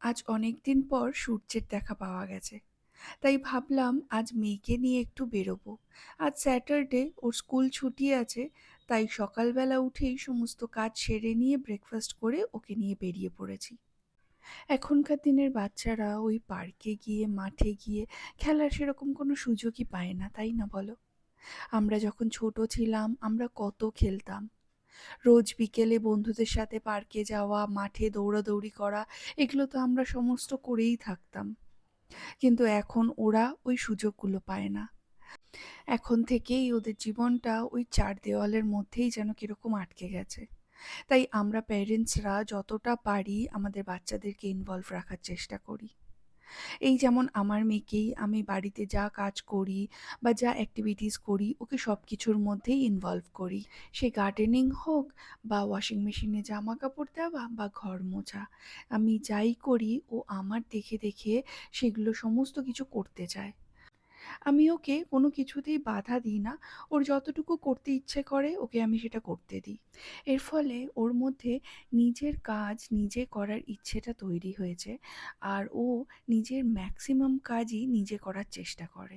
আজ অনেকদিন পর সূর্যের দেখা পাওয়া গেছে। তাই ভাবলাম আজ মেয়েকে নিয়ে একটু বেরোবো। আজ স্যাটারডে, ওর স্কুল ছুটি আছে। তাই সকালবেলা উঠেই সমস্ত কাজ সেরে নিয়ে ব্রেকফাস্ট করে ওকে নিয়ে বেরিয়ে পড়েছি। এখনকার দিনের বাচ্চারা ওই পার্কে গিয়ে, মাঠে গিয়ে খেলার সেরকম কোনো সুযোগই পায় না, তাই না বলো? আমরা যখন ছোট ছিলাম আমরা কত খেলতাম। রোজ বিকেলে বন্ধুদের সাথে পার্কে যাওয়া, মাঠে দৌড়াদৌড়ি করা, এগুলো তো আমরা সমস্ত করেই থাকতাম। কিন্তু এখন ওরা ওই সুযোগগুলো পায় না। এখন থেকেই ওদের জীবনটা ওই ৪ দেওয়ালের মধ্যেই যেন কিরকম আটকে গেছে। তাই আমরা প্যারেন্টসরা যতটা পারি আমাদের বাচ্চাদেরকে ইনভলভ রাখার চেষ্টা করি। এই যেমন আমার মেয়েকেই আমি বাড়িতে যা কাজ করি বা যা অ্যাক্টিভিটিস করি ওকে সব কিছুর মধ্যেই ইনভলভ করি। সে গার্ডেনিং হোক বা ওয়াশিং মেশিনে জামা কাপড় দেওয়া বা ঘর মোছা, আমি যাই করি ও আমার দেখে দেখে সেগুলো সমস্ত কিছু করতে চায়। আমি ওকে কোনো কিছুতেই বাধা দিই না। ওর যতটুকু করতে ইচ্ছে করে ওকে আমি সেটা করতে দিই। এর ফলে ওর মধ্যে নিজের কাজ নিজে করার ইচ্ছেটা তৈরি হয়েছে। আর ও নিজের ম্যাক্সিমাম কাজই নিজে করার চেষ্টা করে।